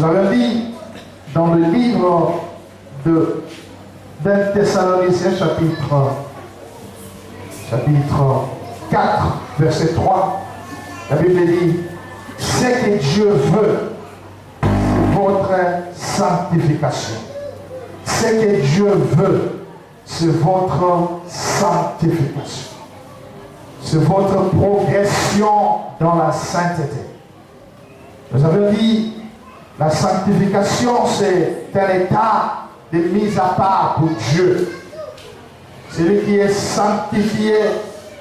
Nous avons dit dans le livre de 1 Thessaloniciens chapitre 4, verset 3, la Bible dit, ce que Dieu veut, c'est votre sanctification. Ce que Dieu veut, c'est votre sanctification. C'est votre progression dans la sainteté. Nous avons dit, la sanctification, c'est un état de mise à part pour Dieu. Celui qui est sanctifié,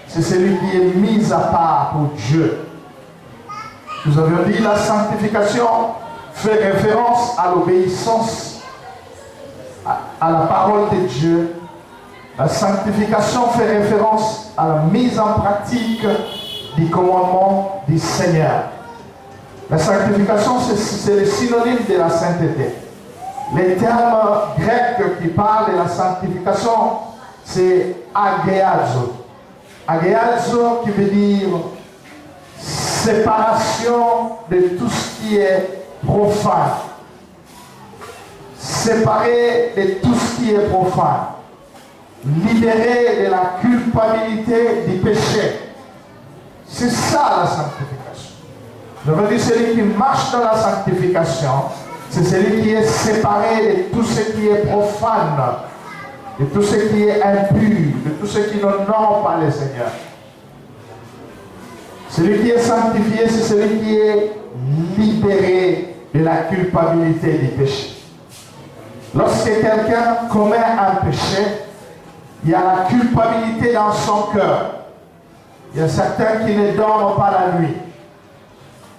c'est celui qui est mis à part pour Dieu. Nous avions dit, la sanctification fait référence à l'obéissance à la parole de Dieu. La sanctification fait référence à la mise en pratique du commandement du Seigneur. La sanctification, c'est le synonyme de la sainteté. Les termes grecs qui parlent de la sanctification, c'est agéazo. Agéazo qui veut dire séparation de tout ce qui est profane. Séparer de tout ce qui est profane. Libérer de la culpabilité du péché. C'est ça la sanctification. Je veux dire, celui qui marche dans la sanctification, c'est celui qui est séparé de tout ce qui est profane, de tout ce qui est impur, de tout ce qui n'honore pas le Seigneur. Celui qui est sanctifié, c'est celui qui est libéré de la culpabilité du péché. Lorsque quelqu'un commet un péché, il y a la culpabilité dans son cœur. Il y a certains qui ne dorment pas la nuit.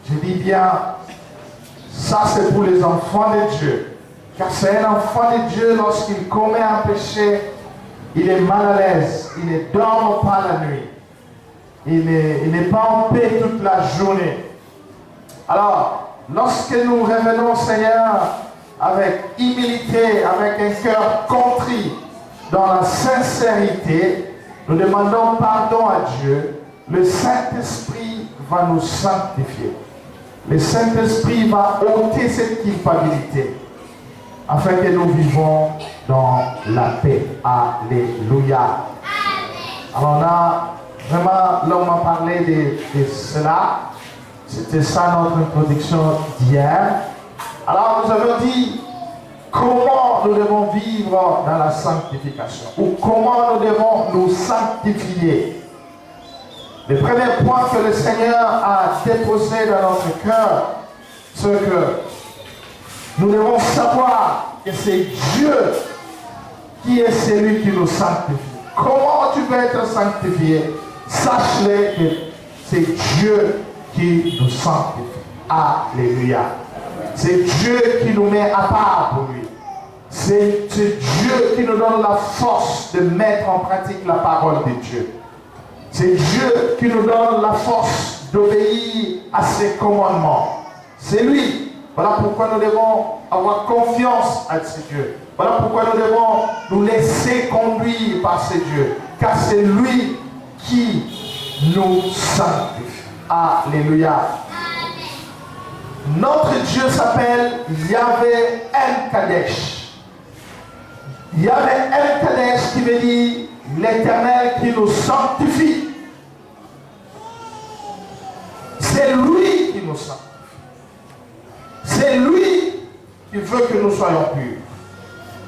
Je dis bien, ça c'est pour les enfants de Dieu. Car c'est un enfant de Dieu, lorsqu'il commet un péché, il est mal à l'aise, il ne dort pas la nuit. Il n'est pas en paix toute la journée. Alors, lorsque nous revenons au Seigneur avec humilité, avec un cœur contrit, dans la sincérité, nous demandons pardon à Dieu, le Saint-Esprit va nous sanctifier. Le Saint-Esprit va ôter cette culpabilité afin que nous vivons dans la paix. Alléluia. Alors on a vraiment, l'homme a parlé de cela. C'était ça notre introduction d'hier. Alors nous avons dit comment nous devons vivre dans la sanctification ou comment nous devons nous sanctifier. Le premier point que le Seigneur a déposé dans notre cœur, c'est que nous devons savoir que c'est Dieu qui est celui qui nous sanctifie. Comment tu peux être sanctifié? Sache-le que c'est Dieu qui nous sanctifie. Alléluia. C'est Dieu qui nous met à part pour lui. C'est Dieu qui nous donne la force de mettre en pratique la parole de Dieu. C'est Dieu qui nous donne la force d'obéir à ses commandements. C'est lui. Voilà pourquoi nous devons avoir confiance à ce Dieu. Voilà pourquoi nous devons nous laisser conduire par ce Dieu. Car c'est lui qui nous sanctifie. Alléluia. Notre Dieu s'appelle Yahvé El Kadesh. Yahvé El Kadesh qui veut dire l'Éternel qui nous sanctifie. C'est lui qui nous sanctifie. C'est lui qui veut que nous soyons purs.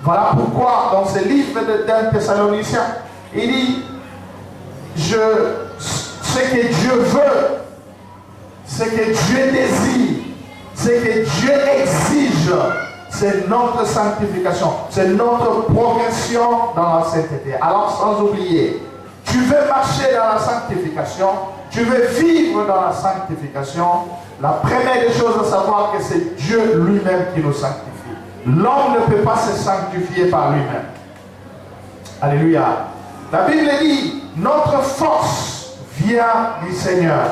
Voilà pourquoi dans ce livre de 1 Thessaloniciens, il dit, ce que Dieu veut, ce que Dieu désire, ce que Dieu exige, c'est notre sanctification, c'est notre progression dans la sainteté. Alors sans oublier, tu veux marcher dans la sanctification, tu veux vivre dans la sanctification, la première des choses à savoir que c'est Dieu lui-même qui nous sanctifie. L'homme ne peut pas se sanctifier par lui-même. Alléluia. La Bible dit, notre force vient du Seigneur.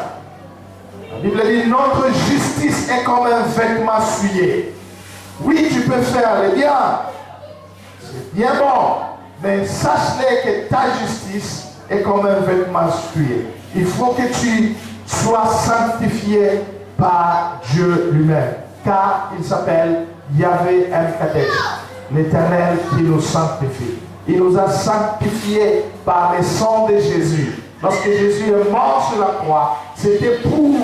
La Bible dit, notre justice est comme un vêtement souillé. Oui, tu peux faire le bien. C'est bien bon. Mais sache-le que ta justice est comme un vêtement souillé. Il faut que tu sois sanctifié par Dieu lui-même. car il s'appelle Yahvé El Kadesh, l'Éternel qui nous sanctifie. Il nous a sanctifiés par le sang de Jésus. Lorsque Jésus est mort sur la croix, c'était pour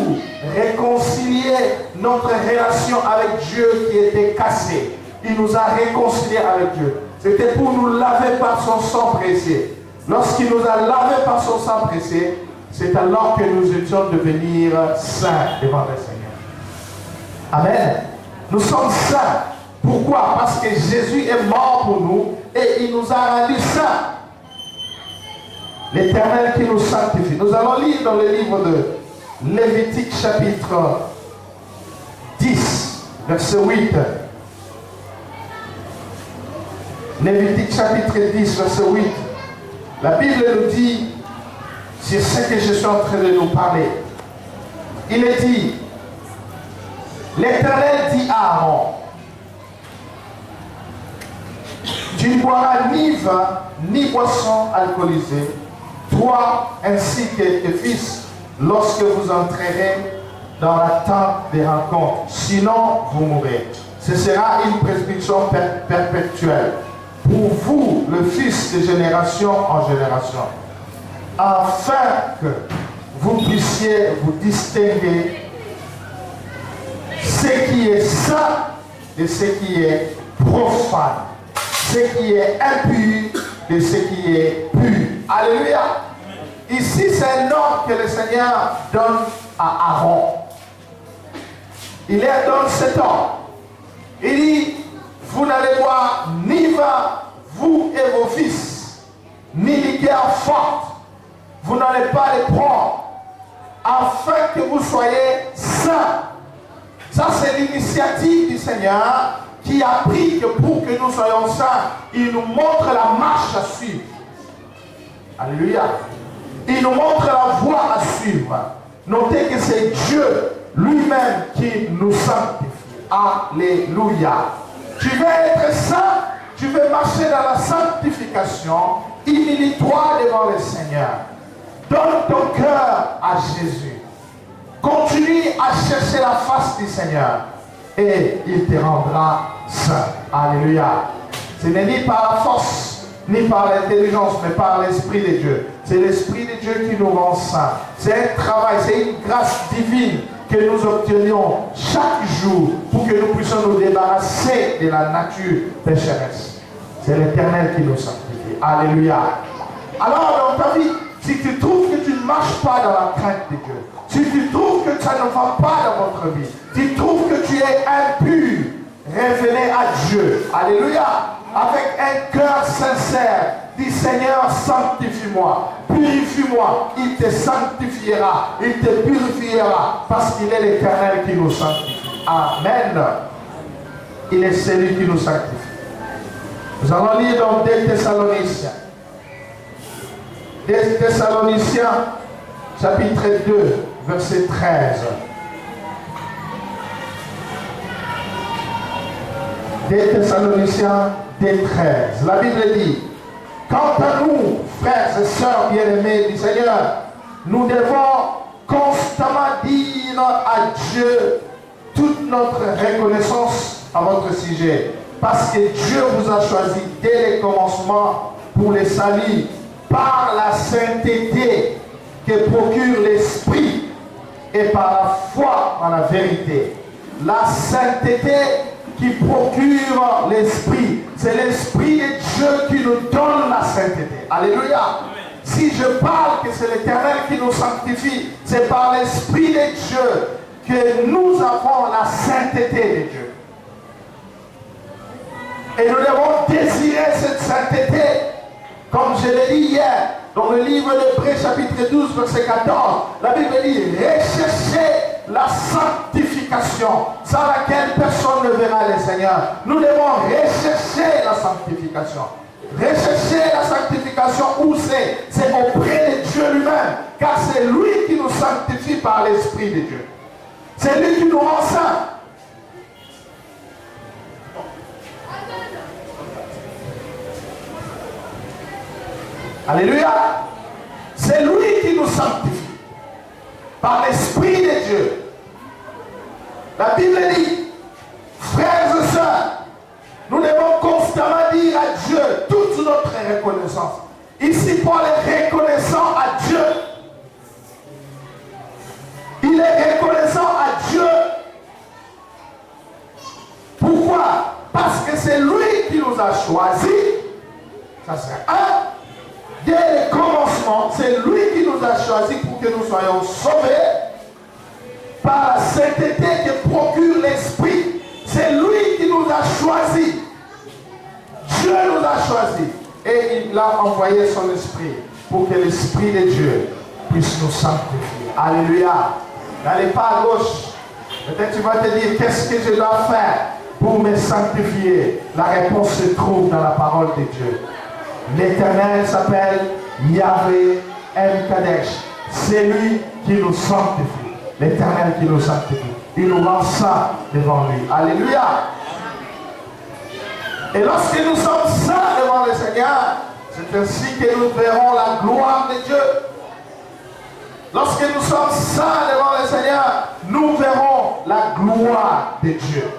réconcilier notre relation avec Dieu qui était cassée. Il nous a réconciliés avec Dieu. C'était pour nous laver par son sang précieux. Lorsqu'il nous a lavés par son sang précieux, c'est alors que nous étions devenir saints devant le Seigneur. Amen. Nous sommes saints. Pourquoi? Parce que Jésus est mort pour nous et il nous a rendus saints. L'Éternel qui nous sanctifie. Nous allons lire dans le livre de Lévitique chapitre 10, verset 8. Lévitique chapitre 10, verset 8. La Bible nous dit, c'est ce que je suis en train de nous parler. Il est dit, l'Éternel dit à Aaron, tu ne boiras ni vin, ni boisson alcoolisée, toi ainsi que tes fils, lorsque vous entrerez dans la tente des rencontres, sinon vous mourrez. Ce sera une prescription perpétuelle pour vous, le fils de génération en génération, afin que vous puissiez vous distinguer ce qui est saint de ce qui est profane, ce qui est impur de ce qui est pur. Alléluia. Ici, c'est un ordre que le Seigneur donne à Aaron. Il leur donne cet ordre. Il dit, vous n'allez boire ni vin, vous et vos fils, ni liqueur forte. Vous n'allez pas les prendre, afin que vous soyez saints. Ça, c'est l'initiative du Seigneur qui a pris que pour que nous soyons saints, il nous montre la marche à suivre. Alléluia. Il nous montre la voie à suivre. Notez que c'est Dieu lui-même qui nous sanctifie. Alléluia. Tu veux être saint, tu veux marcher dans la sanctification, humilie-toi devant le Seigneur. Donne ton cœur à Jésus. Continue à chercher la face du Seigneur et il te rendra saint. Alléluia. Ce n'est ni par la force, ni par l'intelligence, mais par l'Esprit de Dieu. C'est l'Esprit de Dieu qui nous rend saints. C'est un travail, c'est une grâce divine que nous obtenions chaque jour pour que nous puissions nous débarrasser de la nature pécheresse. C'est l'Éternel qui nous sanctifie. Alléluia. Alors dans ta vie, si tu trouves que tu ne marches pas dans la crainte de Dieu, si tu trouves que ça ne va pas dans votre vie, si tu trouves que tu es impur, revenez à Dieu. Alléluia. Avec un cœur sincère, dis Seigneur, sanctifie-moi, purifie-moi. Il te sanctifiera, il te purifiera, parce qu'il est l'Éternel qui nous sanctifie. Amen. Il est celui qui nous sanctifie. Nous allons lire dans 2 Thessaloniciens. 2 Thessaloniciens, chapitre 2, verset 13. 2 Thessaloniciens 2:13. La Bible dit, quant à nous, frères et sœurs bien-aimés du Seigneur, nous devons constamment dire à Dieu toute notre reconnaissance à votre sujet, parce que Dieu vous a choisi dès le commencement pour le salut, par la sainteté que procure l'Esprit et par la foi en la vérité. La sainteté qui procure l'Esprit. C'est l'Esprit de Dieu qui nous donne la sainteté. Alléluia. Si je parle que c'est l'Éternel qui nous sanctifie, c'est par l'Esprit de Dieu que nous avons la sainteté de Dieu. Et nous devons désirer cette sainteté, comme je l'ai dit hier, dans le livre d'Hébreux chapitre 12, verset 14. La Bible dit, recherchez la sanctification, sans laquelle personne ne verra le Seigneur. Nous devons rechercher la sanctification. Rechercher la sanctification où c'est? C'est auprès de Dieu lui-même, car c'est lui qui nous sanctifie par l'Esprit de Dieu. C'est lui qui nous rend saints. Alléluia. C'est lui qui nous sanctifie par l'Esprit de Dieu. La Bible dit, est reconnaissant. Ici, Paul est reconnaissant à Dieu. Il est reconnaissant à Dieu. Pourquoi? Parce que c'est lui qui nous a choisis. Ça serait un. Dès le commencement, c'est lui qui nous a choisis pour que nous soyons sauvés par la sainteté que procure l'Esprit. C'est lui qui nous a choisis. Dieu nous a choisis. Et il a envoyé son Esprit pour que l'Esprit de Dieu puisse nous sanctifier. Alléluia. N'allez pas à gauche. Peut-être tu vas te dire, qu'est-ce que je dois faire pour me sanctifier? La réponse se trouve dans la parole de Dieu. L'Éternel s'appelle Yahvé El Kadesh. C'est lui qui nous sanctifie. L'Éternel qui nous sanctifie. Il nous rend saints devant lui. Alléluia. Et lorsque nous sommes saints devant le Seigneur, c'est ainsi que nous verrons la gloire de Dieu. Lorsque nous sommes saints devant le Seigneur, nous verrons la gloire de Dieu.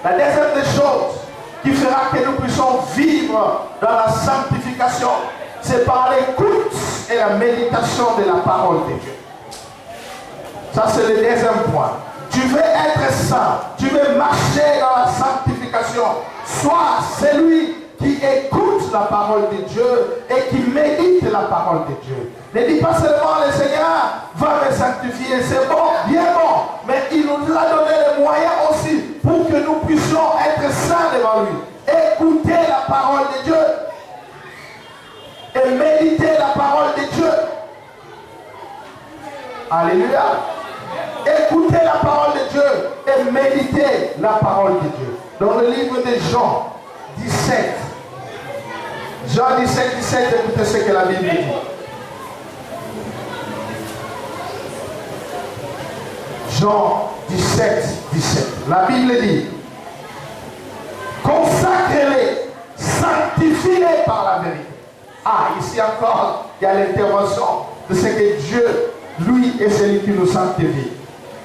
La deuxième des choses qui fera que nous puissions vivre dans la sanctification, c'est par l'écoute et la méditation de la parole de Dieu. Ça, c'est le deuxième point. Tu veux être saint, tu veux marcher dans la sanctification. Sois celui qui écoute la parole de Dieu et qui médite la parole de Dieu. Ne dis pas seulement le Seigneur va me sanctifier, c'est bon, bien bon, mais il nous a donné les moyens aussi pour que nous puissions être saints devant lui. Écouter la parole de Dieu et méditer la parole de Dieu. Alléluia. Écouter la parole de Dieu et méditer la parole de Dieu. Dans le livre de Jean 17, Jean 17, 17, écoutez ce que la Bible dit. Jean 17, 17. La Bible dit, consacrez-les, sanctifie-les par la vérité. Ah, ici encore, il y a l'intervention de ce que Dieu, lui, est celui qui nous sanctifie.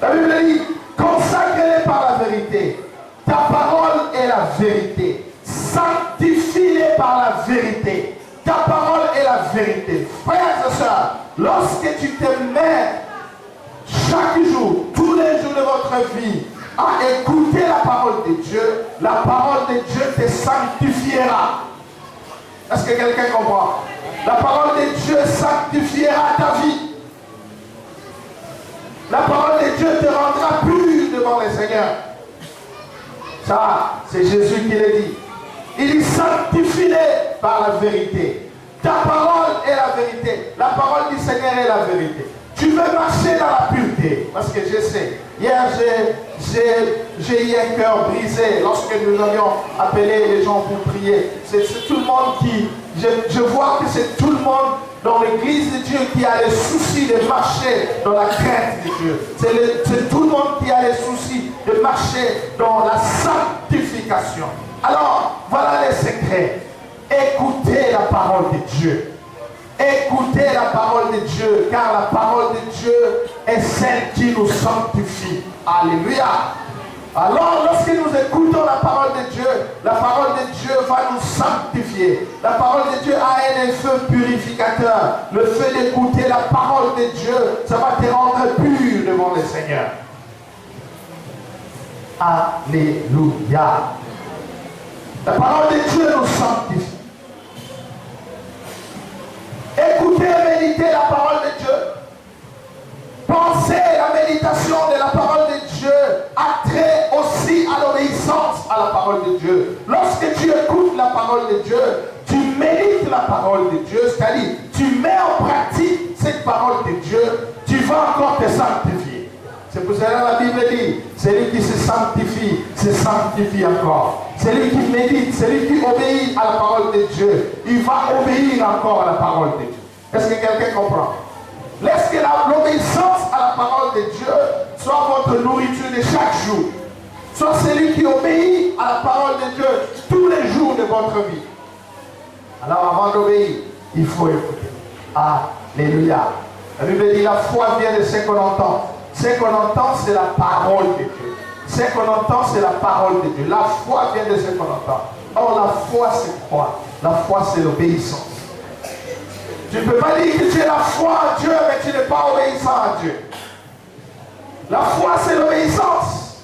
La Bible dit, consacrez-les par la vérité. Ta parole est la vérité. Sanctifie-les par la vérité. Ta parole est la vérité. Frères et sœurs, lorsque tu te mets chaque jour, tous les jours de votre vie, à écouter la parole de Dieu, la parole de Dieu te sanctifiera. Est-ce que quelqu'un comprend? La parole de Dieu sanctifiera ta vie. La parole de Dieu te rendra pur devant le Seigneur. Ça, c'est Jésus qui l'a dit. Il dit, sanctifie-les par la vérité. Ta parole est la vérité. La parole du Seigneur est la vérité. Tu veux marcher dans la pureté. Parce que je sais, hier j'ai eu un cœur brisé lorsque nous avions appelé les gens pour prier. C'est tout le monde qui... Je vois que c'est tout le monde dans l'église de Dieu qui a le souci de marcher dans la crainte de Dieu. C'est tout le monde qui a le souci de marcher dans la sanctification. Alors, voilà les secrets. Écoutez la parole de Dieu. Écoutez la parole de Dieu, car la parole de Dieu est celle qui nous sanctifie. Alléluia. Alors, lorsque nous écoutons la parole de Dieu va nous sanctifier. La parole de Dieu a un feu purificateur. Le fait d'écouter la parole de Dieu, ça va te rendre pur devant le Seigneur. Alléluia. La parole de Dieu nous sanctifie. Écoutez et méditez la parole de Dieu. Pensez la méditation de la parole de Dieu a trait aussi à l'obéissance à la parole de Dieu. Lorsque tu écoutes la parole de Dieu, tu médites la parole de Dieu, c'est-à-dire tu mets en pratique cette parole de Dieu, tu vas encore te sanctifier. C'est pour cela que la Bible dit, celui qui se sanctifie encore. Celui qui médite, celui qui obéit à la parole de Dieu, il va obéir encore à la parole de Dieu. Est-ce que quelqu'un comprend? Laisse que l'obéissance à la parole de Dieu soit votre nourriture de chaque jour. Soit celui qui obéit à la parole de Dieu tous les jours de votre vie. Alors avant d'obéir, il faut écouter. Alléluia. La Bible dit la foi vient de ce qu'on entend. Ce qu'on entend, c'est la parole de Dieu. Ce qu'on entend, c'est la parole de Dieu. La foi vient de ce qu'on entend. Or, la foi, c'est quoi? La foi, c'est l'obéissance. Tu ne peux pas dire que tu as la foi en Dieu, mais tu n'es pas obéissant à Dieu. La foi, c'est l'obéissance.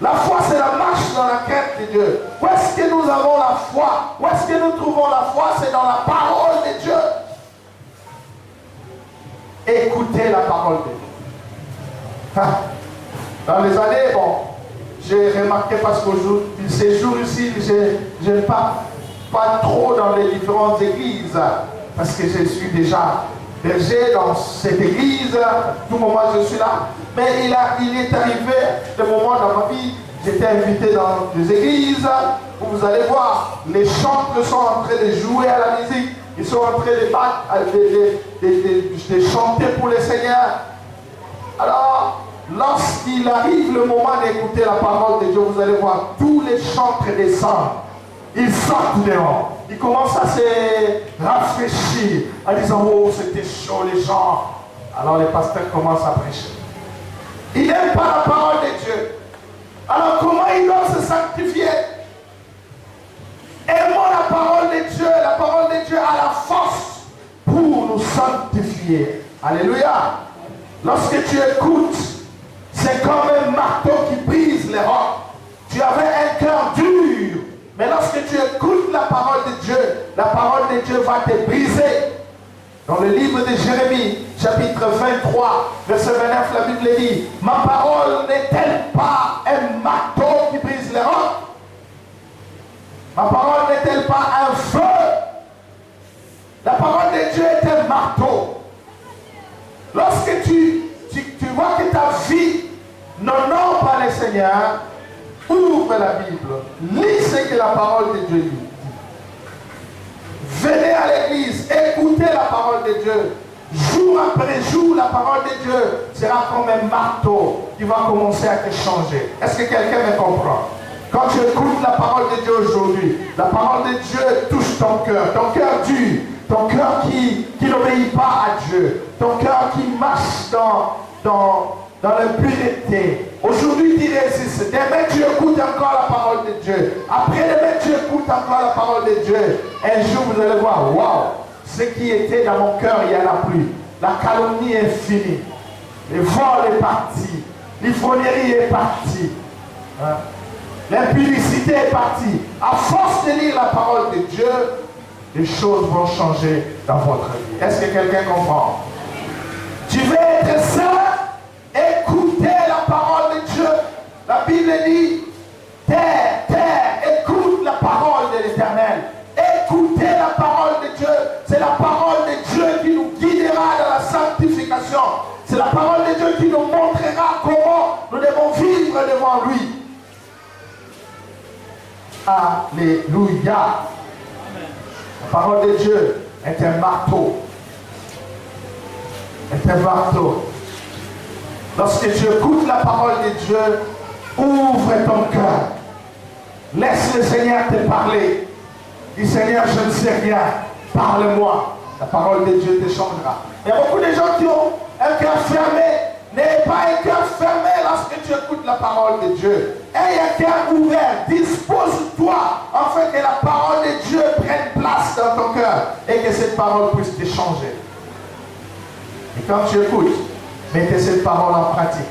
La foi, c'est la marche dans la quête de Dieu. Où est-ce que nous avons la foi? Où est-ce que nous trouvons la foi? C'est dans la parole de Dieu. Écoutez la parole de Dieu. Dans les années, bon, j'ai remarqué parce que ces jours ici, je ne pars pas trop dans les différentes églises parce que je suis déjà berger dans cette église. À tout moment, je suis là. Mais il est arrivé des moments dans ma vie, j'étais invité dans des églises où vous allez voir, les chantres sont en train de jouer à la musique, ils sont en train de chanter pour le Seigneur. Alors, lorsqu'il arrive le moment d'écouter la parole de Dieu, vous allez voir tous les chantres descendent. Ils sortent dehors. Ils commencent à se rafraîchir en disant oh c'était chaud les gens. Alors les pasteurs commencent à prêcher. Ils n'aiment pas la parole de Dieu. Alors comment ils doivent se sanctifier? Aimons la parole de Dieu. La parole de Dieu a la force pour nous sanctifier. Alléluia. Lorsque tu écoutes, c'est comme un marteau qui brise les rocs. Tu avais un cœur dur. Mais lorsque tu écoutes la parole de Dieu, la parole de Dieu va te briser. Dans le livre de Jérémie, chapitre 23, verset 29, la Bible dit, ma parole n'est-elle pas un marteau qui brise les rocs? Ma parole n'est-elle pas un feu? La parole de Dieu est un marteau. Lorsque tu vois que ta vie n'honore pas le Seigneur, ouvre la Bible, lis ce que la parole de Dieu dit. Venez à l'église, écoutez la parole de Dieu. Jour après jour, la parole de Dieu sera comme un marteau qui va commencer à te changer. Est-ce que quelqu'un me comprend? Quand tu écoutes la parole de Dieu aujourd'hui, la parole de Dieu touche ton cœur dur, ton cœur qui n'obéit pas à Dieu, ton cœur qui marche dans l'impureté. Aujourd'hui, tu résistes. Demain, tu écoutes encore la parole de Dieu. Après-demain, tu écoutes encore la parole de Dieu. Un jour, vous allez voir, waouh, ce qui était dans mon cœur, il n'y en a plus. La calomnie est finie. Le vol est parti. L'ivrognerie est partie. Hein? L'impudicité est partie. À force de lire la parole de Dieu, les choses vont changer dans votre vie. Est-ce que quelqu'un comprend? Tu veux être saint? Écoutez la parole de Dieu. La Bible dit, terre, écoute la parole de l'Éternel. Écoutez la parole de Dieu. C'est la parole de Dieu qui nous guidera dans la sanctification. C'est la parole de Dieu qui nous montrera comment nous devons vivre devant lui. Alléluia. La parole de Dieu est un marteau. Est un marteau. Lorsque tu écoutes la parole de Dieu, ouvre ton cœur. Laisse le Seigneur te parler. Dis Seigneur, je ne sais rien. Parle-moi. La parole de Dieu te changera. Il y a beaucoup de gens qui ont un cœur fermé. N'aie pas un cœur fermé lorsque tu écoutes la parole de Dieu. Aie un cœur ouvert. Dispose-toi afin que la parole de Dieu prenne place dans ton cœur et que cette parole puisse te changer. Et quand tu écoutes, mettez cette parole en pratique.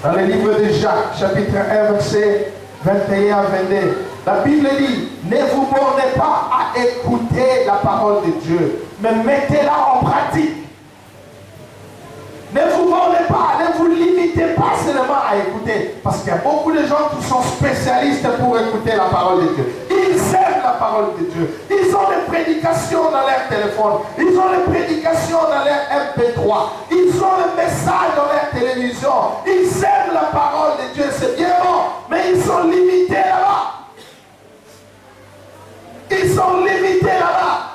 Dans le livre de Jacques, chapitre 1, verset 21 à 22, la Bible dit, ne vous bornez pas à écouter la parole de Dieu, mais mettez-la en pratique. Ne vous bornez pas, ne vous limitez pas seulement à écouter. Parce qu'il y a beaucoup de gens qui sont spécialistes pour écouter la parole de Dieu. Ils aiment la parole de Dieu. Ils ont des prédications dans leur téléphone. Ils ont des prédications dans leur MP3. Ils ont un message dans leur télévision. Ils aiment la parole de Dieu, c'est bien bon. Mais ils sont limités là-bas. Ils sont limités là-bas.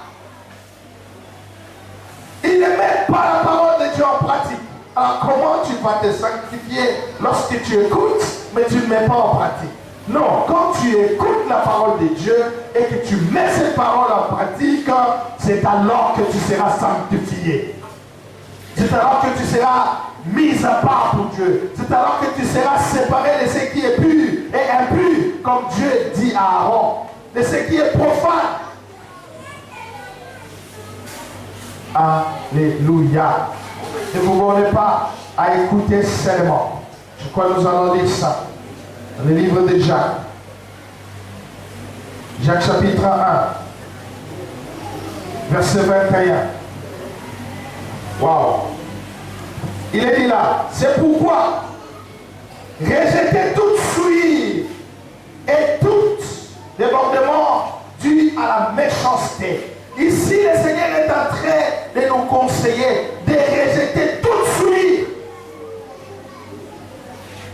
Ils ne mettent pas la parole de Dieu en pratique. Alors comment tu vas te sanctifier lorsque tu écoutes, mais tu ne mets pas en pratique? Non, quand tu écoutes la parole de Dieu et que tu mets cette parole en pratique, c'est alors que tu seras sanctifié. C'est alors que tu seras mis à part pour Dieu. C'est alors que tu seras séparé de ce qui est pur et impur, comme Dieu dit à Aaron. De ce qui est profane. Alléluia. Ne vous bornez pas à écouter seulement. Je crois que nous allons lire ça dans le livre de Jacques. Jacques chapitre 1, verset 21. Waouh! Il est dit là, c'est pourquoi rejetez toute souillure et tout débordement dû à la méchanceté. Ici, le Seigneur est en train de nous conseiller de rejeter toute souillure.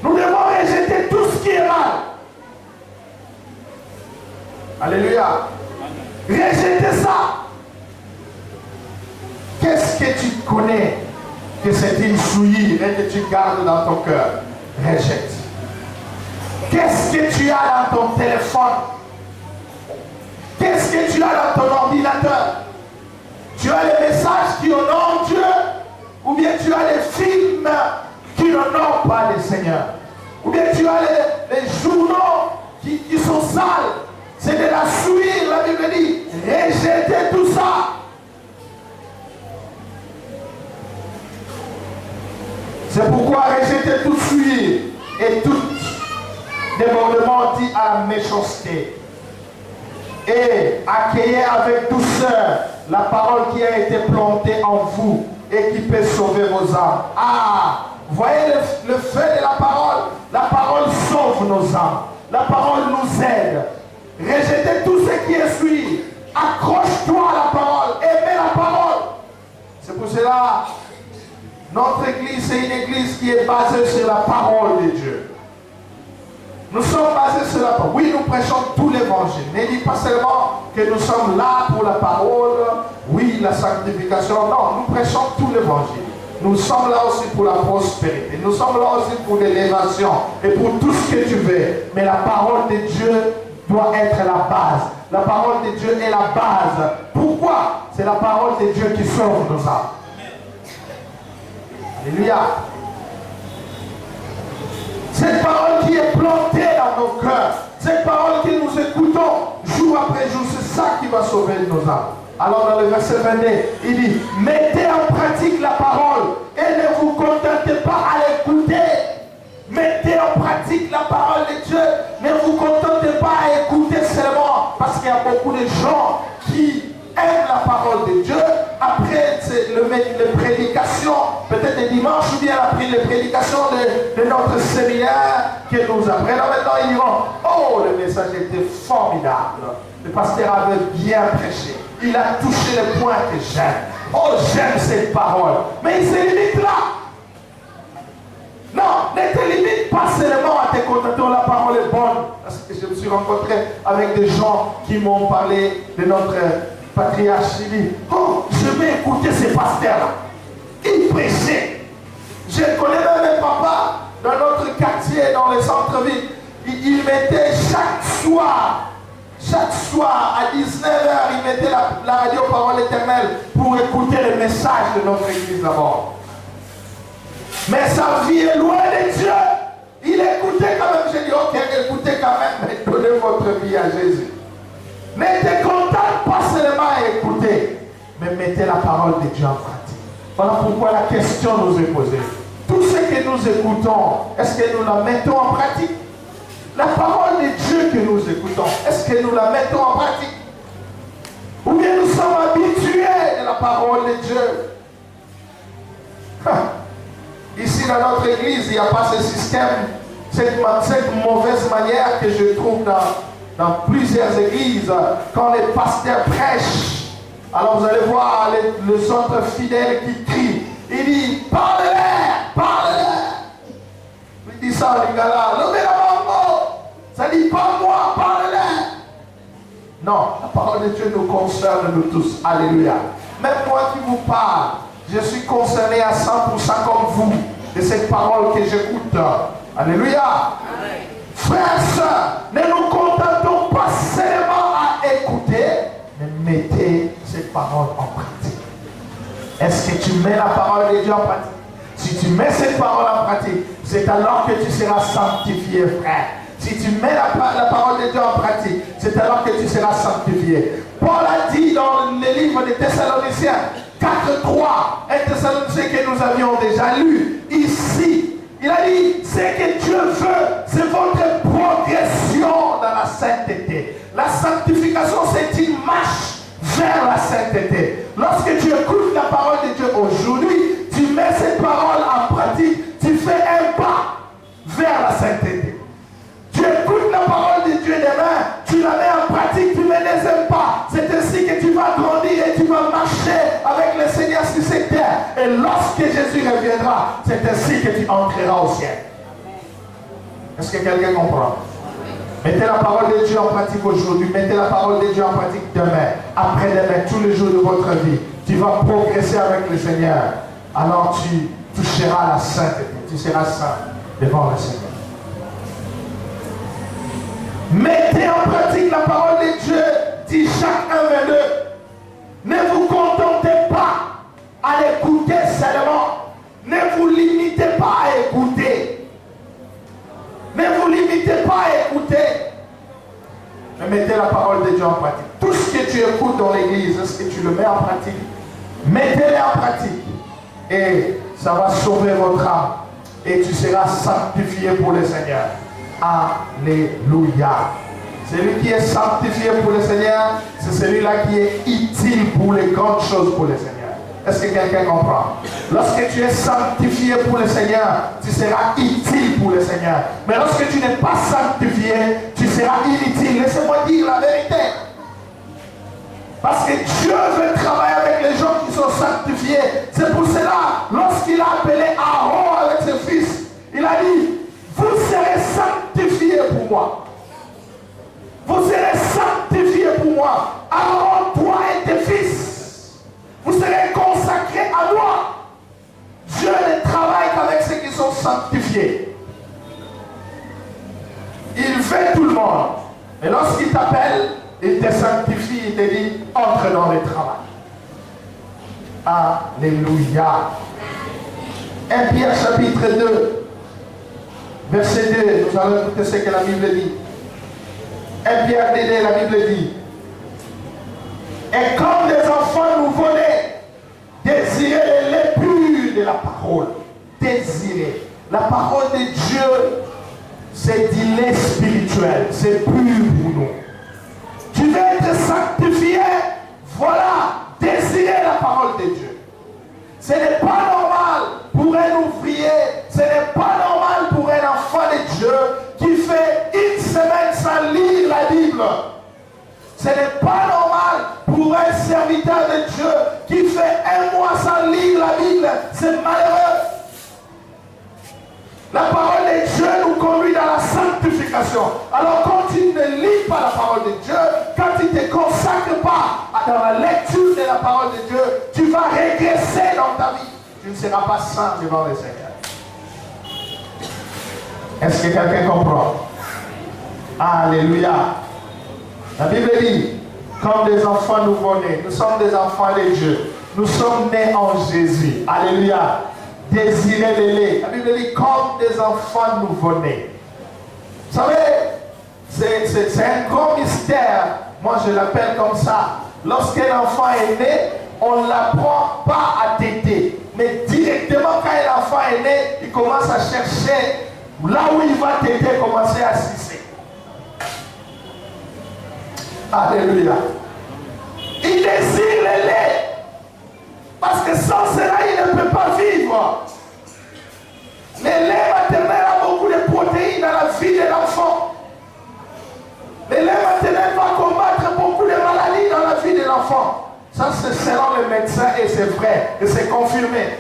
Nous devons rejeter tout ce qui est mal. Alléluia. Rejeter ça. Qu'est-ce que tu connais que c'est une souillure et que tu gardes dans ton cœur? Rejette. Qu'est-ce que tu as dans ton téléphone? Qu'est-ce que tu as dans ton ordinateur? Tu as les messages qui honorent Dieu, ou bien tu as les films qui n'honorent pas le Seigneur, ou bien tu as les journaux qui sont sales. C'est de la souillure, la Bible dit. Rejetez tout ça. C'est pourquoi rejetez toute souillure et tout débordement dit à la méchanceté. Et accueillez avec douceur la parole qui a été plantée en vous et qui peut sauver vos âmes. Ah, voyez le fait de la parole. La parole sauve nos âmes. La parole nous aide. Rejetez tout ce qui est souillure. Accroche-toi à la parole. Aimez la parole. C'est pour cela, notre église, c'est une église qui est basée sur la parole de Dieu. Nous sommes basés sur la parole. Oui, nous prêchons tout l'évangile. Ne dis pas seulement que nous sommes là pour la parole, oui, la sanctification. Non, nous prêchons tout l'évangile. Nous sommes là aussi pour la prospérité. Nous sommes là aussi pour l'élévation et pour tout ce que tu veux. Mais la parole de Dieu doit être la base. La parole de Dieu est la base. Pourquoi? C'est la parole de Dieu qui sauve nos âmes. Alléluia. Cette parole qui est plantée dans nos cœurs, cette parole que nous écoutons jour après jour, c'est ça qui va sauver nos âmes. Alors dans le verset 22, il dit, mettez en pratique la parole et ne vous contentez pas à l'écouter. Mettez en pratique la parole de Dieu, ne vous contentez pas à écouter seulement, parce qu'il y a beaucoup de gens qui aiment la parole de Dieu. Après les prédications, peut-être les dimanches, ou bien après les prédications de notre séminaire que nous apprenons maintenant, ils diront, oh, le message était formidable. Le pasteur avait bien prêché. Il a touché les points que j'aime. Oh, j'aime cette parole. Mais il se limite là. Non, ne te limite pas seulement à te contenter, la parole est bonne. Parce que je me suis rencontré avec des gens qui m'ont parlé de notre patriarche. Il dit, oh, je vais écouter ces pasteurs-là. Ils prêchaient. Je connais même un papa dans notre quartier, dans le centre-ville. Il mettait chaque soir à 19h, il mettait la radio Parole éternelle pour écouter le message de notre église d'abord. Mais sa vie est loin de Dieu. Il écoutait quand même. J'ai dit, ok, écoutez quand même, mais donnez votre vie à Jésus. Ne te contente pas seulement à écouter, mais mettez la parole de Dieu en pratique. Voilà pourquoi la question nous est posée. Tout ce que nous écoutons, est-ce que nous la mettons en pratique? La parole de Dieu que nous écoutons, est-ce que nous la mettons en pratique? Ou bien nous sommes habitués de la parole de Dieu? Ici dans notre église, il n'y a pas ce système, cette mauvaise manière que je trouve dans plusieurs églises, quand les pasteurs prêchent. Alors vous allez voir les autres fidèles qui crient. Il dit, parle-leur, parle-leur. Il dit ça, les gars là, levez la main, ça dit pas moi, parle-leur. Non, la parole de Dieu nous concerne nous tous. Alléluia. Même moi qui vous parle, je suis concerné à 100% comme vous de cette parole que j'écoute. Alléluia. Amen. Frères et sœurs, ne nous contentons pas seulement à écouter, mais mettez cette parole en pratique. Est-ce que tu mets la parole de Dieu en pratique? Si tu mets cette parole en pratique, c'est alors que tu seras sanctifié, frère. Si tu mets la parole de Dieu en pratique, c'est alors que tu seras sanctifié. Paul a dit dans le livre des Thessaloniciens, 4:3, un Thessaloniciens que nous avions déjà lu ici. Il a dit, ce que Dieu veut, c'est votre progression dans la sainteté. La sanctification, c'est une marche vers la sainteté. Lorsque tu écoutes la parole de Dieu aujourd'hui, tu mets cette parole en pratique, tu fais un pas vers la sainteté. Tu écoutes la parole de Dieu demain, tu la mets en pratique, tu mets les deuxième pas. C'est ainsi que tu vas grandir et tu vas marcher avec le Seigneur sur cette terre. Et lorsque Jésus reviendra, c'est ainsi que tu entreras au ciel. Est-ce que quelqu'un comprend? Mettez la parole de Dieu en pratique aujourd'hui, mettez la parole de Dieu en pratique demain, après-demain, tous les jours de votre vie. Tu vas progresser avec le Seigneur. Alors tu toucheras la sainteté, tu seras saint devant le Seigneur. Mettez en pratique la parole de Dieu, dit Jacques 1:22. Ne vous contentez pas à l'écouter seulement. Ne vous limitez pas à écouter. Ne vous limitez pas à écouter. Mais mettez la parole de Dieu en pratique. Tout ce que tu écoutes dans l'église, est-ce que tu le mets en pratique? Mettez-le en pratique. Et ça va sauver votre âme. Et tu seras sanctifié pour le Seigneur. Alléluia. Celui qui est sanctifié pour le Seigneur, c'est celui-là qui est utile pour les grandes choses pour le Seigneur. Est-ce que quelqu'un comprend? Lorsque tu es sanctifié pour le Seigneur, tu seras utile pour le Seigneur. Mais lorsque tu n'es pas sanctifié, tu seras inutile. Laissez-moi dire la vérité. Parce que Dieu veut travailler avec les gens qui sont sanctifiés. C'est pour cela, lorsqu'il a appelé Aaron avec ses fils, il a dit, vous serez sanctifiés pour moi. Vous serez sanctifiés pour moi. Aaron, toi et tes fils, vous serez consacrés à moi. Dieu ne travaille qu'avec ceux qui sont sanctifiés. Il veut tout le monde. Et lorsqu'il t'appelle, il te sanctifie, il te dit, entre dans le travail. Alléluia. 1 Pierre chapitre 2. Verset 2, nous allons écouter ce que la Bible dit. 1 Pierre 2, la Bible dit. Et comme des enfants nouveau-nés, désirez les laits purs de la parole. Désirez. La parole de Dieu, c'est du lait spirituel. C'est pur pour nous. Tu veux être sanctifié, voilà, désirez la parole de Dieu. Ce n'est pas normal pour un ouvrier, ce n'est pas normal pour un enfant de Dieu qui fait une semaine sans lire la Bible. Ce n'est pas normal pour un serviteur de Dieu qui fait un mois sans lire la Bible. C'est malheureux. La parole de Dieu nous conduit dans la sanctification. Alors quand tu ne lis pas la parole de Dieu, quand tu ne te consacres pas dans la lecture de la parole de Dieu, tu vas régresser dans ta vie. Tu ne seras pas saint devant le Seigneur. Est-ce que quelqu'un comprend? Alléluia. La Bible dit, comme des enfants nouveau-nés, nous sommes des enfants de Dieu. Nous sommes nés en Jésus. Alléluia. Désirez les laits. La Bible dit, comme des enfants nouveau-nés. Vous savez, c'est un grand mystère. Moi, je l'appelle comme ça. Lorsqu'un enfant est né, on ne l'apprend pas à téter. Mais directement, quand un enfant est né, il commence à chercher là où il va téter, commencer à sucer. Alléluia. Il désire le lait. Parce que sans cela, il ne peut pas vivre. Le lait maternel a beaucoup de protéines dans la vie de l'enfant. Le lait maternel va combattre beaucoup de maladies dans la vie de l'enfant. Ça, c'est selon les médecins et c'est vrai. Et c'est confirmé.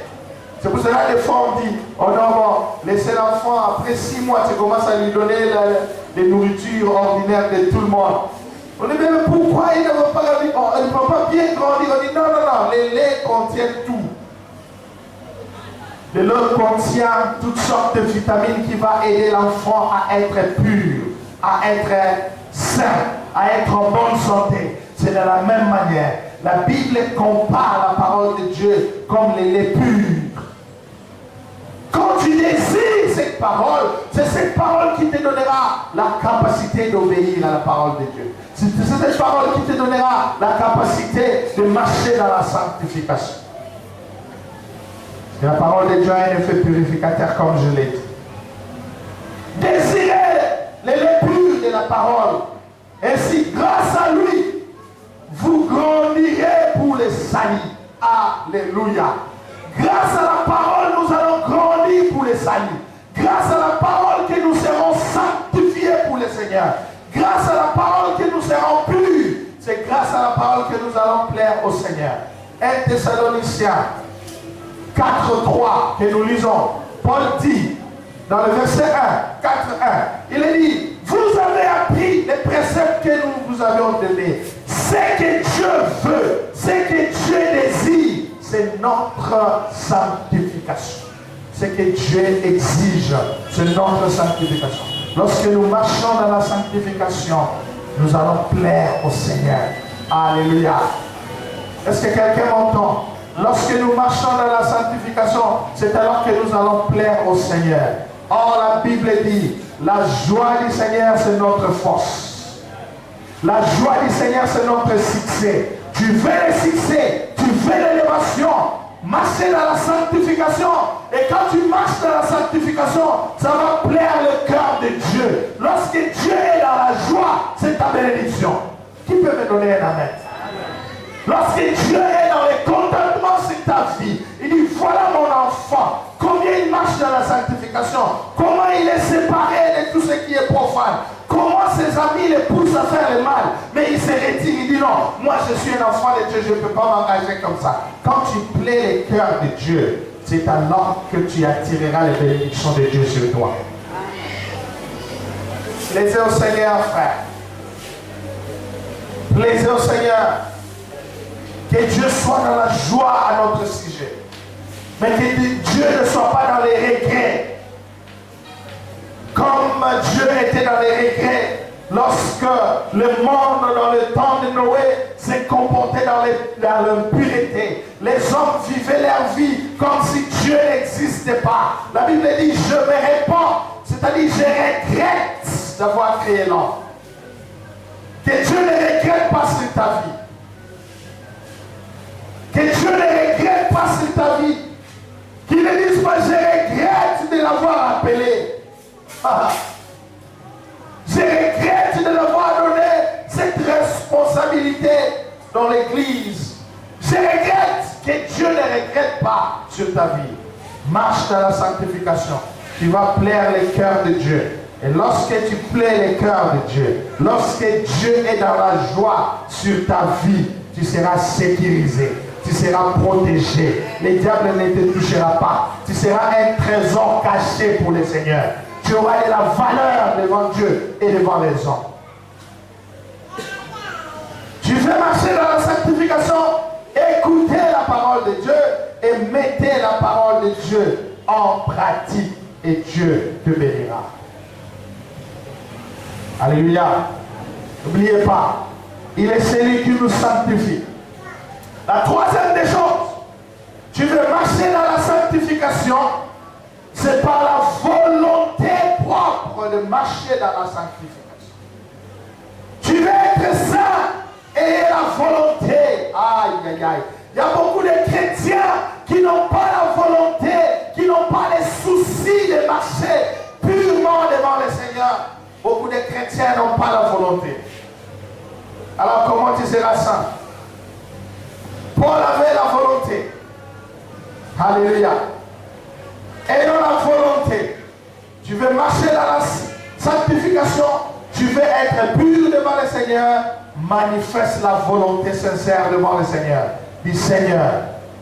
C'est pour cela que les fois on dit, oh non, laissez l'enfant, après 6 mois, tu commences à lui donner les nourritures ordinaires de tout le monde. On dit, mais pourquoi il ne va pas grandir? Il ne va pas bien grandir. On dit, non, les laits contiennent tout. Le lait contient toutes sortes de vitamines qui vont aider l'enfant à être pur, à être sain, à être en bonne santé. C'est de la même manière. La Bible compare la parole de Dieu comme les laits purs. Quand tu désires cette parole, c'est cette parole qui te donnera la capacité d'obéir à la parole de Dieu. C'est cette parole qui te donnera la capacité de marcher dans la sanctification. La parole de Dieu a un effet purificateur, comme je l'ai dit. Désirez les purs de la parole. Ainsi, grâce à lui, vous grandirez pour le salut. Alléluia. Grâce à la parole, nous allons grandir pour le salut. Grâce à la parole que nous serons sanctifiés pour le Seigneur. Grâce à la parole que nous serons purs. C'est grâce à la parole que nous allons plaire au Seigneur. 1 Thessaloniciens 4.3 que nous lisons. Paul dit dans le verset 1, 4.1, il est dit, vous avez appris les préceptes que nous vous avions donnés. Ce que Dieu veut, ce que Dieu désire, c'est notre sanctification. Ce que Dieu exige, c'est notre sanctification. Lorsque nous marchons dans la sanctification, nous allons plaire au Seigneur. Alléluia. Est-ce que quelqu'un m'entend? Lorsque nous marchons dans la sanctification, c'est alors que nous allons plaire au Seigneur. Or, la Bible dit, la joie du Seigneur, c'est notre force. La joie du Seigneur, c'est notre succès. Tu veux le succès, tu veux l'élévation. Marcher dans la sanctification. Et quand tu marches dans la sanctification, ça va plaire le cœur de Dieu. Lorsque Dieu est dans la joie, c'est ta bénédiction. Qui peut me donner un amen? Lorsque Dieu est dans le contentement sur ta vie, il dit, voilà mon enfant, combien il marche dans la sanctification, comment il est séparé de tout ce qui est profane, comment ses amis le poussent à faire le mal, mais il se retire, il dit non, moi je suis un enfant de Dieu, je ne peux pas m'engager comme ça. Quand tu plais le cœur de Dieu, c'est alors que tu attireras les bénédictions de Dieu sur toi. Plaisez au Seigneur, frère. Plaisez au Seigneur. Que Dieu soit dans la joie à notre sujet. Mais que Dieu ne soit pas dans les regrets. Comme Dieu était dans les regrets lorsque le monde dans le temps de Noé s'est comporté dans l'impureté. Les hommes vivaient leur vie comme si Dieu n'existait pas. La Bible dit, je me répands, c'est-à-dire je regrette d'avoir créé l'homme. Que Dieu ne regrette pas sur ta vie. Que Dieu ne regrette pas sur ta vie. Qu'il ne dise pas, je regrette de l'avoir appelé. Je regrette de l'avoir donné cette responsabilité dans l'église. Je regrette que Dieu ne regrette pas sur ta vie. Marche dans la sanctification. Tu vas plaire les cœurs de Dieu. Et lorsque tu plais les cœurs de Dieu, lorsque Dieu est dans la joie sur ta vie, tu seras sécurisé. Tu seras protégé. Le diable ne te touchera pas. Tu seras un trésor caché pour le Seigneur. Tu auras de la valeur devant Dieu et devant les hommes. Tu veux marcher dans la sanctification, écoutez la parole de Dieu et mettez la parole de Dieu en pratique et Dieu te bénira. Alléluia. N'oubliez pas, il est celui qui nous sanctifie. La troisième des choses, tu veux marcher dans la sanctification, c'est par la volonté propre de marcher dans la sanctification. Tu veux être saint et la volonté. Aïe, aïe, aïe. Il y a beaucoup de chrétiens qui n'ont pas la volonté, qui n'ont pas les soucis de marcher purement devant le Seigneur. Beaucoup de chrétiens n'ont pas la volonté. Alors comment tu seras saint? Paul avait la volonté. Alléluia. Et dans la volonté, tu veux marcher dans la sanctification, tu veux être pur devant le Seigneur, manifeste la volonté sincère devant le Seigneur. Dis Seigneur,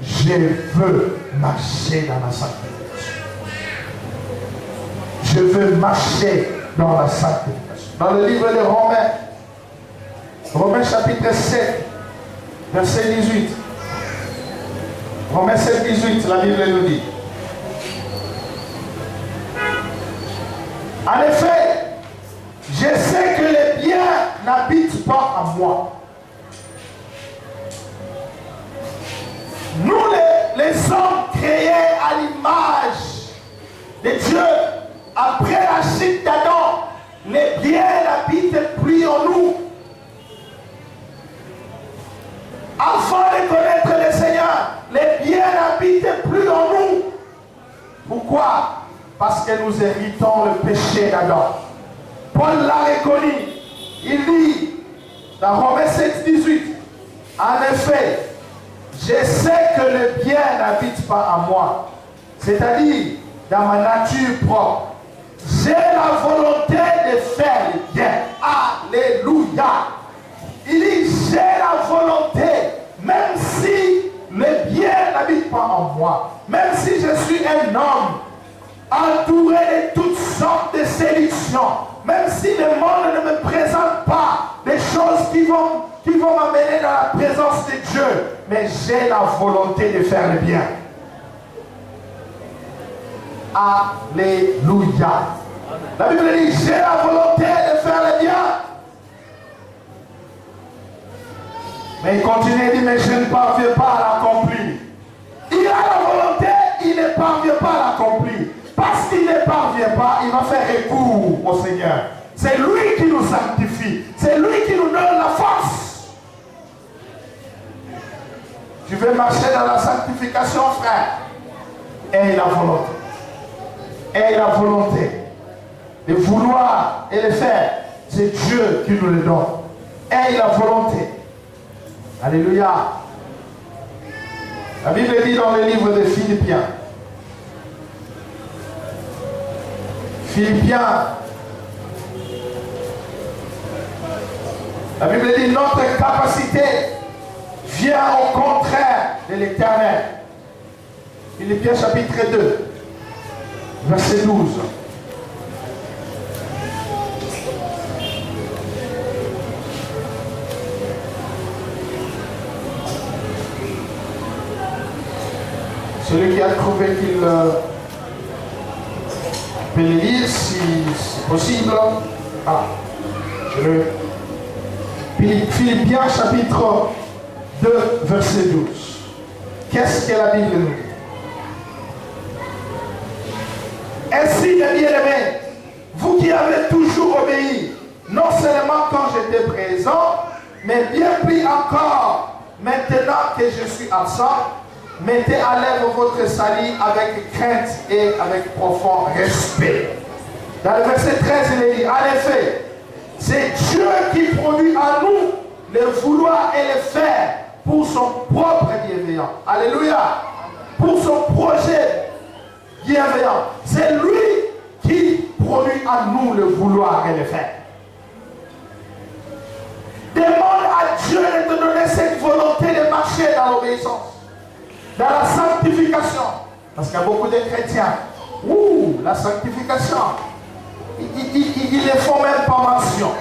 je veux marcher dans la sanctification. Je veux marcher dans la sanctification. Dans le livre de Romains, Romains chapitre 7, verset 18. Romains 7, 18, la Bible nous dit. En effet, je sais que les biens n'habitent pas en moi. Nous, les hommes créés à l'image de Dieu, après la chute d'Adam, les biens n'habitent plus en nous. Afin de connaître le Seigneur, les biens n'habitent plus en nous. que nous héritons le péché d'Adam. Paul l'a reconnu. Il dit dans Romains 7, 18, en effet, je sais que le bien n'habite pas en moi, c'est-à-dire dans ma nature propre. J'ai la volonté de faire le bien. Alléluia. Il dit, j'ai la volonté, même si le bien n'habite pas en moi, même si je suis un homme entouré de toutes sortes de séductions, même si le monde ne me présente pas des choses qui vont m'amener dans la présence de Dieu, mais j'ai la volonté de faire le bien. Alléluia. La Bible dit, j'ai la volonté de faire le bien. Mais il continue et dit, mais je ne parviens pas à l'accomplir. Il a la volonté, il ne parvient pas à l'accomplir. Parce qu'il ne parvient pas, il va faire recours au Seigneur. C'est lui qui nous sanctifie. C'est lui qui nous donne la force. Tu veux marcher dans la sanctification, frère? Aie la volonté. Aie la volonté de vouloir et de faire. C'est Dieu qui nous le donne. Aie la volonté. Alléluia. La Bible dit dans le livre de Philippiens. La Bible dit notre capacité vient au contraire de l'Éternel. Philippiens chapitre 2, verset 12. Celui qui a trouvé qu'il peut le lire si c'est possible. Philippiens chapitre 2, verset 12. Qu'est-ce que la Bible nous dit? Ainsi, mes bien-aimés, vous qui avez toujours obéi, non seulement quand j'étais présent, mais bien plus encore, maintenant que je suis absent, mettez à l'œuvre votre salut avec crainte et avec profond respect. Dans le verset 13, il est dit, en effet, c'est Dieu qui produit en nous le vouloir et le faire pour son propre bienveillant. Alléluia. Pour son projet bienveillant. C'est lui qui produit en nous le vouloir et le faire. Demande à Dieu de te donner cette volonté de marcher dans l'obéissance, dans la sanctification. Parce qu'il y a beaucoup de chrétiens, la sanctification, ils ne font même pas mention.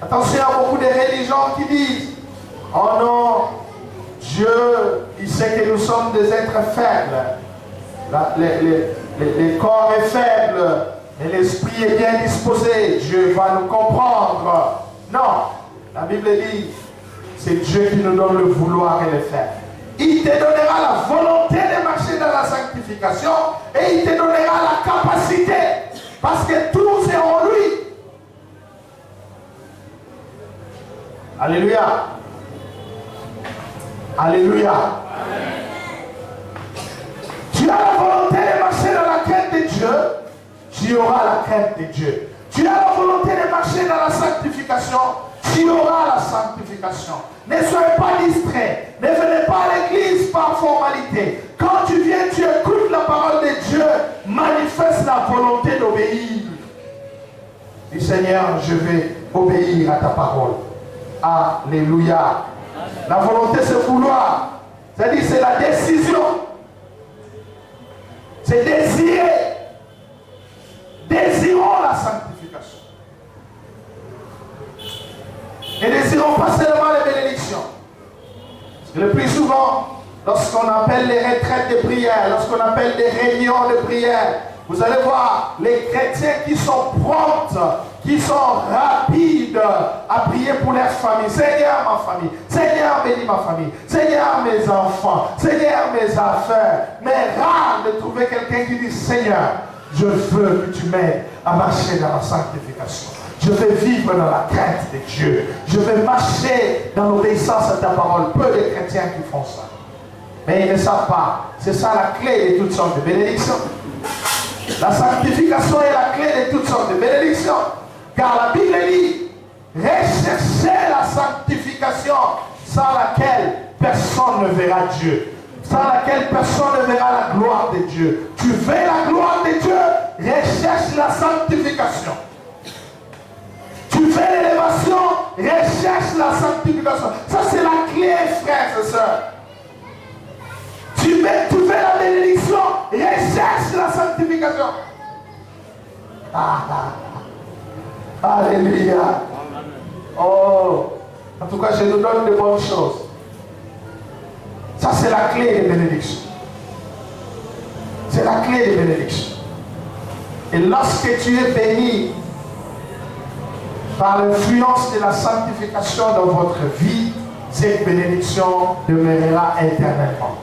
Attention, il y a beaucoup de religions qui disent, oh non, Dieu, il sait que nous sommes des êtres faibles. Le corps est faible, mais l'esprit est bien disposé. Dieu va nous comprendre. Non, la Bible dit, c'est Dieu qui nous donne le vouloir et le faire. Il te donnera la volonté de marcher dans la sanctification et il te donnera la capacité. Parce que tout est en lui. Alléluia. Alléluia. Amen. Tu as la volonté de marcher dans la crainte de Dieu, tu auras la crainte de Dieu. Tu as la volonté de marcher dans la sanctification, tu auras la sanctification. Ne soyez pas distrait. Ne venez pas à l'église par formalité. Quand tu viens, tu écoutes la parole de Dieu, manifeste la volonté d'obéir. Dis Seigneur, je vais obéir à ta parole. Alléluia. La volonté, c'est vouloir. C'est-à-dire, c'est la décision. C'est désirer. Désirons la sanctification. Et désirons pas seulement les bénédictions. Parce que le plus souvent, lorsqu'on appelle les retraites de prière, lorsqu'on appelle des réunions de prière, vous allez voir les chrétiens qui sont prompts, qui sont rapides à prier pour leur famille. Seigneur, ma famille. Seigneur, bénis ma famille. Seigneur, mes enfants. Seigneur, mes affaires. Mais rare de trouver quelqu'un qui dit, Seigneur, je veux que tu m'aides à marcher dans la sanctification. Je vais vivre dans la crainte de Dieu. Je vais marcher dans l'obéissance à ta parole. Peu de chrétiens qui font ça. Mais ils ne savent pas. C'est ça la clé de toutes sortes de bénédictions. La sanctification est la clé de toutes sortes de bénédictions. Car la Bible dit, recherchez la sanctification sans laquelle personne ne verra Dieu. Sans laquelle personne ne verra la gloire de Dieu. Tu veux la gloire de Dieu, recherche la sanctification. Tu veux l'élévation, recherche la sanctification. Ça c'est la clé, frères et sœurs. Tu veux la bénédiction, recherche la sanctification. Alléluia. Oh, en tout cas, je nous donne de bonnes choses. Ça, c'est la clé des bénédictions. C'est la clé des bénédictions. Et lorsque tu es béni par l'influence de la sanctification dans votre vie, cette bénédiction demeurera éternellement.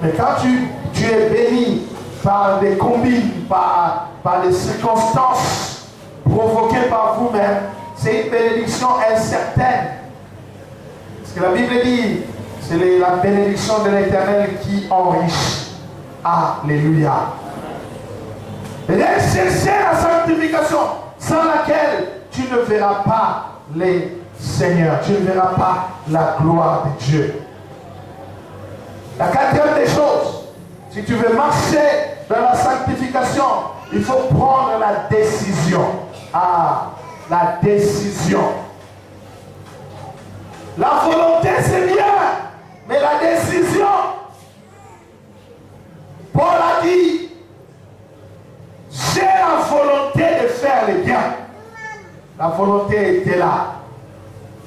Mais quand tu es béni par des combines, par des circonstances provoquées par vous-même, c'est une bénédiction incertaine. Parce que la Bible dit, c'est la bénédiction de l'Éternel qui enrichit. Alléluia. Recherchez la sanctification sans laquelle tu ne verras pas les seigneurs, tu ne verras pas la gloire de Dieu. La quatrième des choses, si tu veux marcher dans la sanctification, il faut prendre la décision. La décision. La volonté c'est bien, mais la décision, Paul a dit, j'ai la volonté de faire le bien. La volonté était là.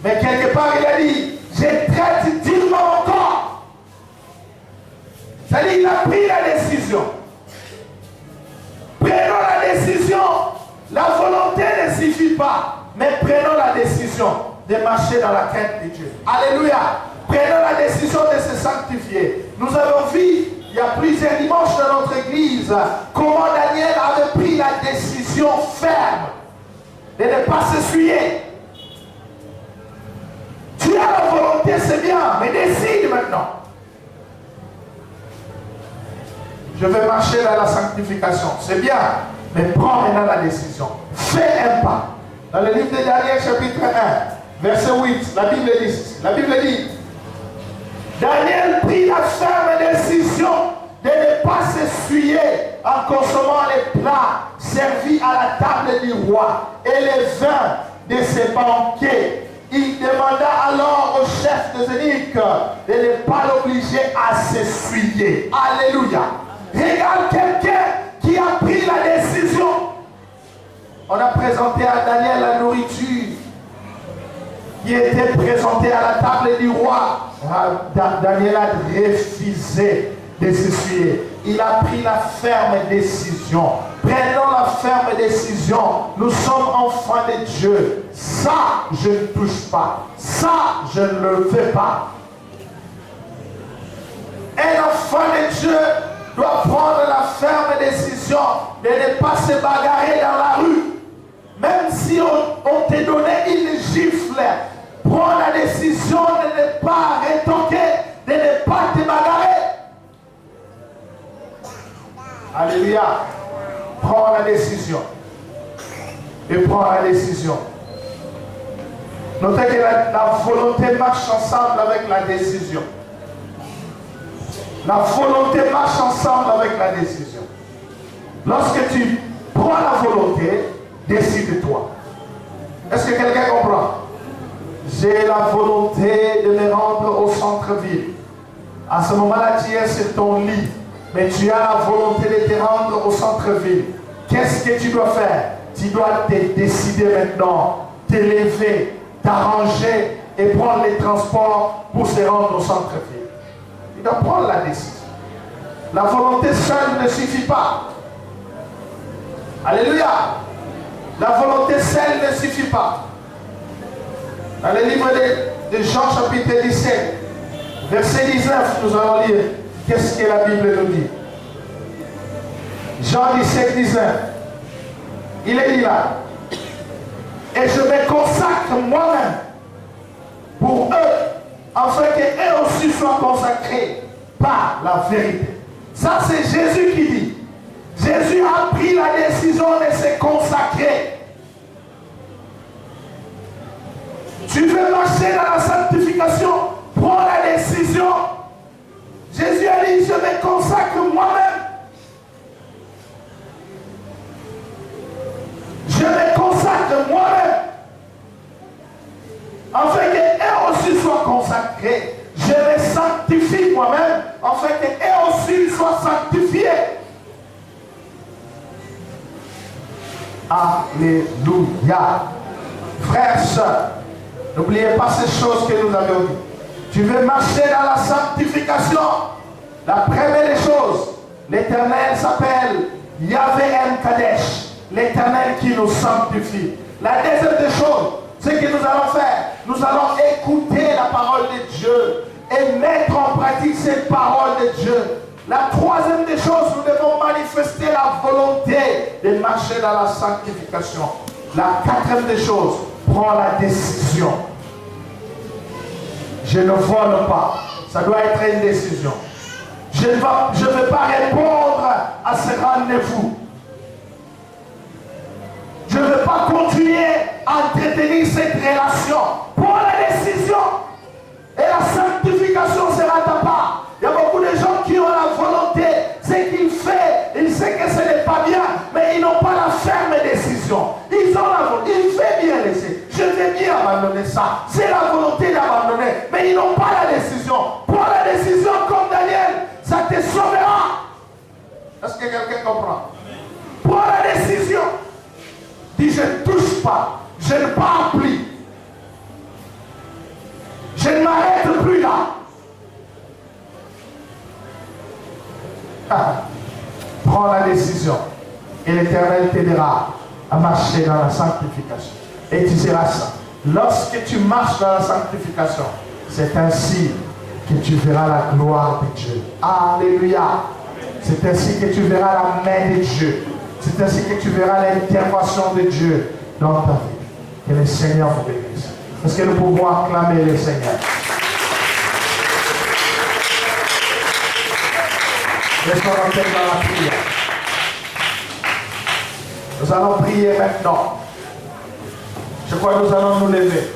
Mais quelque part il a dit, je traite dignement mon corps. C'est-à-dire il a pris la décision. Prenons la décision. La volonté ne suffit pas. Mais prenons la décision de marcher dans la crainte de Dieu. Alléluia. Prenons la décision de se sanctifier. Nous avons vu, il y a plusieurs dimanches dans notre église, comment Daniel avait pris la décision ferme de ne pas s'essuyer. Tu as la volonté, c'est bien, mais décide maintenant. Je vais marcher dans la sanctification, c'est bien, mais prends maintenant la décision. Fais un pas. Dans le livre de Daniel, chapitre 1, verset 8, la Bible dit, Daniel prit la ferme décision de ne pas s'essuyer en consommant les plats servis à la table du roi et les vins de ses banquets. Il demanda alors au chef des eunuques de ne pas l'obliger à s'essuyer. Alléluia. Regarde quelqu'un qui a pris la décision. On a présenté à Daniel la nourriture qui était présentée à la table du roi. Daniel a refusé de s'essuyer. Il a pris la ferme décision. Prenons la ferme décision. Nous sommes enfants de Dieu. Ça, je ne touche pas. Ça, je ne le fais pas. Un enfant de Dieu doit prendre la ferme décision de ne pas se bagarrer dans la rue. Même si on te donnait une gifle, prends la décision de ne pas rétorquer, de ne pas te bagarrer. Alléluia. Prends la décision. Et prends la décision. Notez que la volonté marche ensemble avec la décision. La volonté marche ensemble avec la décision. Lorsque tu prends la volonté, décide-toi. Est-ce que quelqu'un comprend? J'ai la volonté de me rendre au centre-ville. À ce moment-là, tu es sur ton lit, mais tu as la volonté de te rendre au centre-ville. Qu'est-ce que tu dois faire? Tu dois te décider maintenant, t'élever, t'arranger et prendre les transports pour se rendre au centre-ville. Tu dois prendre la décision. La volonté seule ne suffit pas. Alléluia. La volonté seule ne suffit pas. Dans le livre de Jean chapitre 17, verset 19, nous allons lire qu'est-ce que la Bible nous dit. Jean 17, 19. Il est dit là. Et je me consacre moi-même pour eux, afin qu'eux aussi soient consacrés par la vérité. Ça, c'est Jésus qui dit. Jésus a pris la décision de se consacrer. Tu veux marcher dans la sanctification, prends la décision. Jésus a dit, je me consacre moi-même. Je me consacre moi-même. Afin qu'eux aussi soient consacrés. Je me sanctifie moi-même, afin qu'eux aussi soient sanctifiés. Alléluia. Frères, sœurs, n'oubliez pas ces choses que nous avons dit. Tu veux marcher dans la sanctification. La première des choses, l'Éternel s'appelle Yahvé M. Kadesh, l'Éternel qui nous sanctifie. La deuxième des choses, ce que nous allons faire, nous allons écouter la parole de Dieu et mettre en pratique cette parole de Dieu. La troisième des choses, nous devons manifester la volonté de marcher dans la sanctification. La quatrième des choses, prends la décision. Je ne vole pas. Ça doit être une décision. Je ne vais pas répondre à ce rendez-vous. Je ne vais pas continuer à entretenir cette relation. Prends la décision. Et la sanctification sera ta part. Il y a beaucoup de gens qui ont la volonté. Ce qu'ils font, ils savent que ce n'est pas bien, mais ils n'ont pas la ferme décision. Ils ont la volonté. Il fait bien laisser. Je vais bien abandonner ça. C'est la volonté d'abandonner. Mais ils n'ont pas la décision. Prends la décision comme Daniel. Ça te sauvera. Est-ce que quelqu'un comprend? Prends la décision. Dis, je ne touche pas. Je ne parle plus. Je ne m'arrête plus là. Prends la décision. Et l'Éternel t'aidera à marcher dans la sanctification. Et tu seras ça. Lorsque tu marches dans la sanctification, c'est ainsi que tu verras la gloire de Dieu. Alléluia. C'est ainsi que tu verras la main de Dieu. C'est ainsi que tu verras l'intervention de Dieu dans ta vie. Que le Seigneur vous bénisse. Est-ce que nous pouvons acclamer le Seigneur? Laisse-moi rentrer dans la prière. Nous allons prier maintenant. Je crois que nous allons nous lever.